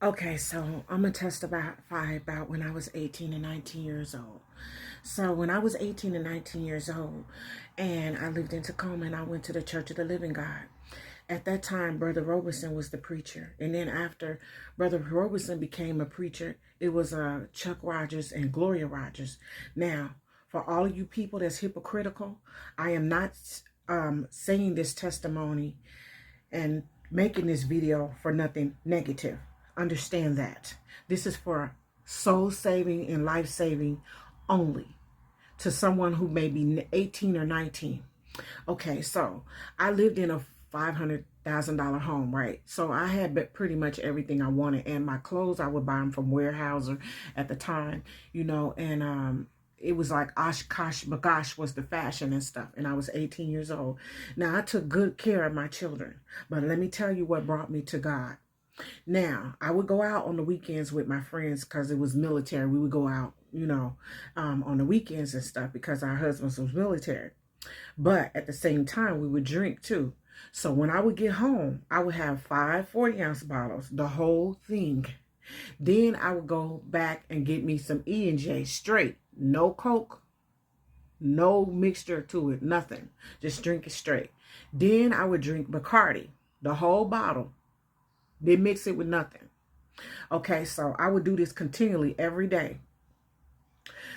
Okay, so I'm gonna testify about when I was 18 and 19 years old. So when I was 18 and 19 years old, and I lived in Tacoma, and I went to the Church of the Living God. At that time, Brother Roberson was the preacher, and then after Brother Roberson became a preacher, it was Chuck Rogers and Gloria Rogers. Now, for all of you people that's hypocritical, I am not saying this testimony and making this video for nothing negative. Understand that. This is for soul saving and life saving only to someone who may be 18 or 19. Okay, so I lived in a $500,000 home, right? So I had pretty much everything I wanted, and my clothes I would buy them from Weyerhaeuser at the time, and it was like Oshkosh Bagosh was the fashion and stuff, and I was 18 years old. Now I took good care of my children, but let me tell you what brought me to God. Now I would go out on the weekends with my friends because it was military. We would go out, on the weekends and stuff because our husbands was military. But at the same time, we would drink too. So when I would get home, I would have 5 40-ounce bottles, the whole thing. Then I would go back and get me some E&J straight. No Coke, no mixture to it, nothing. Just drink it straight. Then I would drink Bacardi, the whole bottle. Didn't mix it with nothing. Okay, so I would do this continually every day.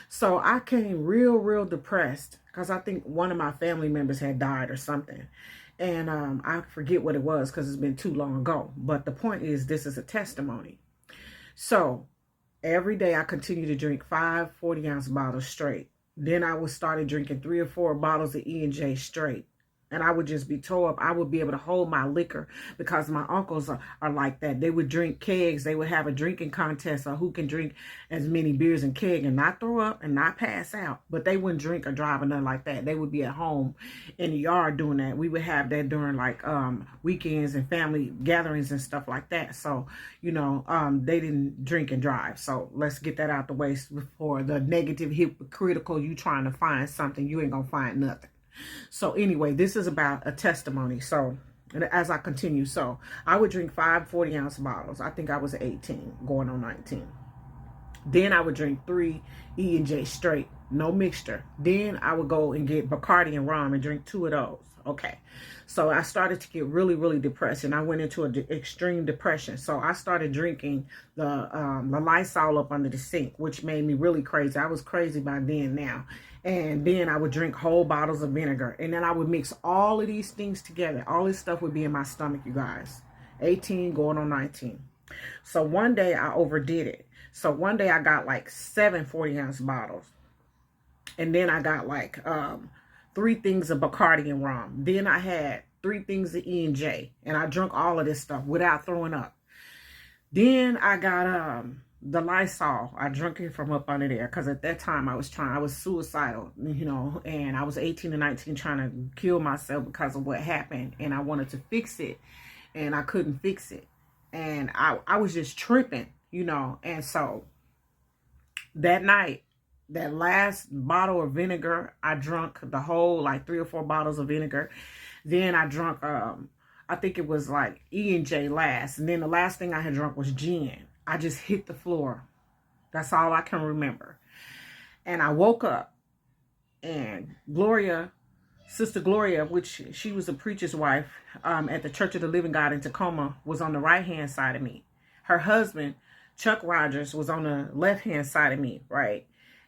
So I came real depressed because I think one of my family members had died or something. And I forget what it was because it's been too long ago. But the point is, this is a testimony. So every day I continued to drink 5 40-ounce bottles straight. Then I would started drinking 3 or 4 bottles of E&J straight. And I would just be tore up. I would be able to hold my liquor because my uncles are like that. They would drink kegs. They would have a drinking contest of who can drink as many beers in keg and not throw up and not pass out. But they wouldn't drink or drive or nothing like that. They would be at home in the yard doing that. We would have that during like weekends and family gatherings and stuff like that. So, they didn't drink and drive. So let's get that out the way before the negative, hypocritical, you trying to find something, you ain't gonna find nothing. So anyway, this is about a testimony. So as I continue, so I would drink 5 40-ounce bottles. I think I was 18 going on 19. Then I would drink 3 E&J straight, no mixture. Then I would go and get Bacardi and rum and drink 2 of those. Okay. So I started to get really depressed, and I went into an extreme depression. So I started drinking the Lysol up under the sink, which made me really crazy. I was crazy by then now. And then I would drink whole bottles of vinegar. And then I would mix all of these things together. All this stuff would be in my stomach, you guys. 18 going on 19. So one day I overdid it. So one day I got like 7 40-ounce bottles. And then I got like 3 things of Bacardi and rum. Then I had 3 things of E&J. And I drank all of this stuff without throwing up. Then I got the Lysol. I drank it from up under there because at that time I was suicidal, and I was 18 and 19 trying to kill myself because of what happened, and I wanted to fix it, and I couldn't fix it, and I was just tripping, and so that night, that last bottle of vinegar, I drank the whole, like 3 or 4 bottles of vinegar. Then I drank, I think it was like E&J last, and then the last thing I had drunk was gin. I just hit the floor. That's all I can remember. And I woke up, and Sister Gloria, which she was a preacher's wife at the Church of the Living God in Tacoma, was on the right-hand side of me. Her husband, Chuck Rogers, was on the left-hand side of me, right?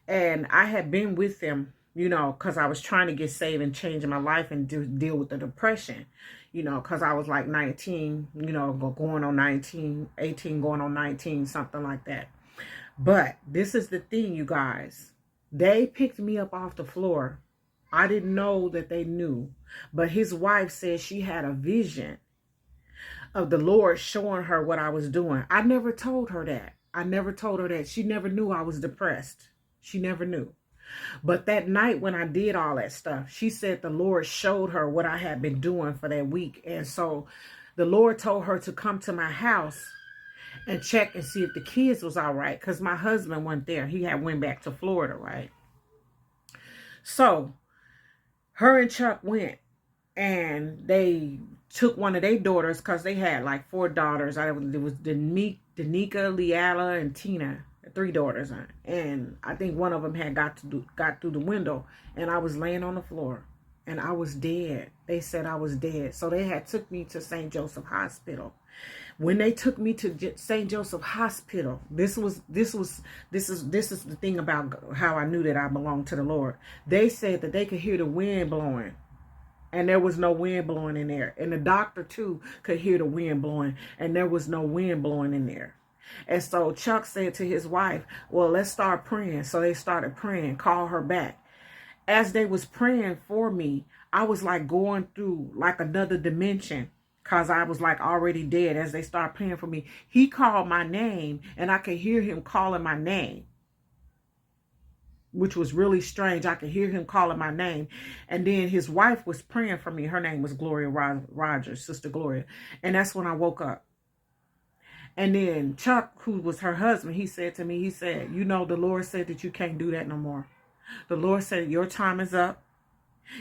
And I had been with them, because I was trying to get saved and change my life and deal with the depression, because I was like 19, going on 19, 18, going on 19, something like that. But this is the thing, you guys. They picked me up off the floor. I didn't know that they knew. But his wife said she had a vision of the Lord showing her what I was doing. I never told her that. She never knew I was depressed. She never knew. But that night when I did all that stuff, she said the Lord showed her what I had been doing for that week. And so the Lord told her to come to my house and check and see if the kids was all right. Because my husband went there. He had went back to Florida, right? So her and Chuck went, and they took one of their daughters because they had like 4 daughters. It was Danica, Leala, and Tina, 3 daughters, and I think one of them had got through the window, and I was laying on the floor, and I was dead. They said I was dead, so they had took me to St. Joseph Hospital. When they took me to St. Joseph Hospital, this is the thing about how I knew that I belonged to the Lord. They said that they could hear the wind blowing, and there was no wind blowing in there. And the doctor too could hear the wind blowing, and there was no wind blowing in there. And so Chuck said to his wife, well, let's start praying. So they started praying, call her back. As they was praying for me, I was like going through like another dimension, because I was like already dead. As they started praying for me, he called my name, and I could hear him calling my name, which was really strange. I could hear him calling my name. And then his wife was praying for me. Her name was Gloria Rogers, Sister Gloria. And that's when I woke up. And then Chuck, who was her husband, he said to me, he said, you know, the Lord said that you can't do that no more. The Lord said, your time is up.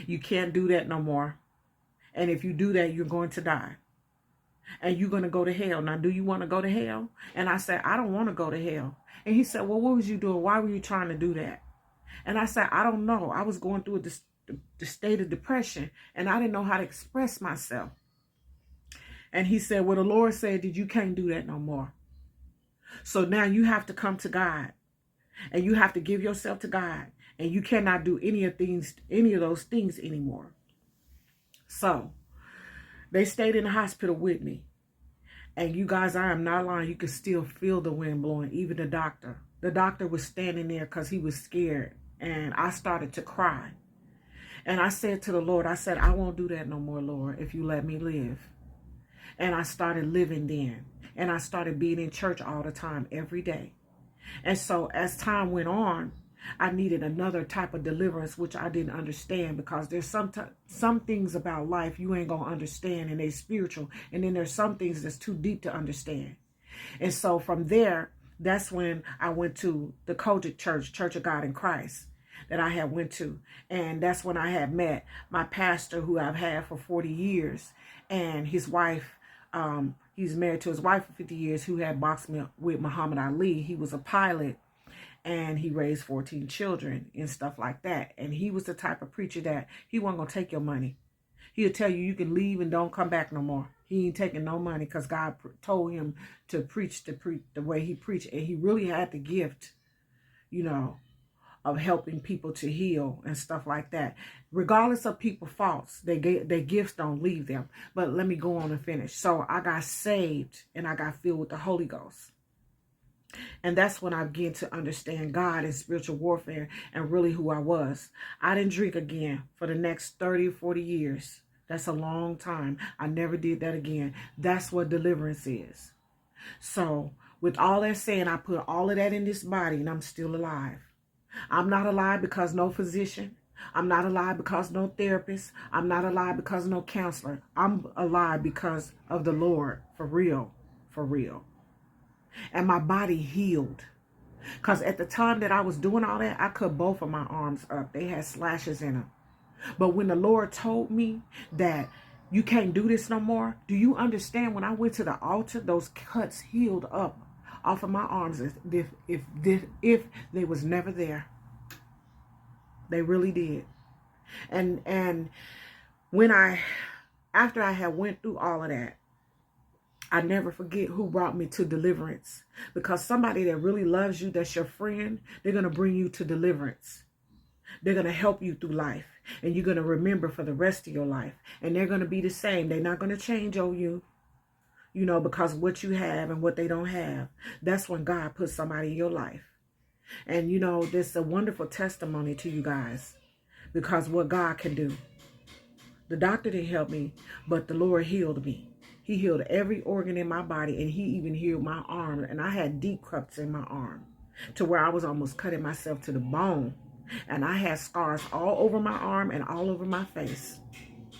You can't do that no more. And if you do that, you're going to die. And you're going to go to hell. Now, do you want to go to hell? And I said, I don't want to go to hell. And he said, well, what was you doing? Why were you trying to do that? And I said, I don't know. I was going through the state of depression, and I didn't know how to express myself. And he said, well, the Lord said that you can't do that no more. So now you have to come to God, and you have to give yourself to God, and you cannot do any of those things anymore. So they stayed in the hospital with me. And you guys, I am not lying. You could still feel the wind blowing. Even the doctor. The doctor was standing there because he was scared. And I started to cry. And I said to the Lord, I said, I won't do that no more, Lord, if you let me live. And I started living then. And I started being in church all the time, every day. And so as time went on, I needed another type of deliverance, which I didn't understand, because there's some things about life you ain't going to understand, and they're spiritual. And then there's some things that's too deep to understand. And so from there, that's when I went to the Kojic Church, Church of God in Christ, that I had went to. And that's when I had met my pastor, who I've had for 40 years, and his wife. He's married to his wife for 50 years, who had boxed with Muhammad Ali. He was a pilot, and he raised 14 children and stuff like that. And he was the type of preacher that he wasn't going to take your money. He'll tell you can leave and don't come back no more. He ain't taking no money, because God told him to preach the way he preached. And he really had the gift, you know, of helping people to heal and stuff like that. Regardless of people's faults, their gifts don't leave them. But let me go on and finish. So I got saved, and I got filled with the Holy Ghost. And that's when I began to understand God and spiritual warfare, and really who I was. I didn't drink again for the next 30 or 40 years. That's a long time. I never did that again. That's what deliverance is. So with all that saying, I put all of that in this body, and I'm still alive. I'm not alive because no physician. I'm not alive because no therapist. I'm not alive because no counselor. I'm alive because of the Lord, for real, for real. And my body healed. Because at the time that I was doing all that, I cut both of my arms up. They had slashes in them. But when the Lord told me that you can't do this no more, do you understand? When I went to the altar, those cuts healed up off of my arms as if they was never there. They really did. And when after I had went through all of that, I never forget who brought me to deliverance. Because somebody that really loves you, that's your friend, they're going to bring you to deliverance. They're going to help you through life. And you're going to remember for the rest of your life. And they're going to be the same. They're not going to change on you. You know, because what you have and what they don't have. That's when God puts somebody in your life. And, you know, this is a wonderful testimony to you guys. Because what God can do. The doctor didn't help me, but the Lord healed me. He healed every organ in my body, and he even healed my arm. And I had deep cuts in my arm to where I was almost cutting myself to the bone. And I had scars all over my arm and all over my face.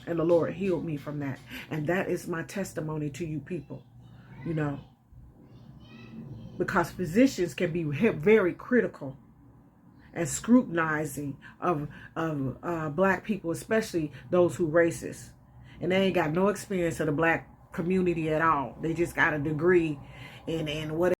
And the Lord healed me from that. And that is my testimony to you people, you know. Because physicians can be very critical and scrutinizing of black people, especially those who racist. And they ain't got no experience of the black community at all. They just got a degree and what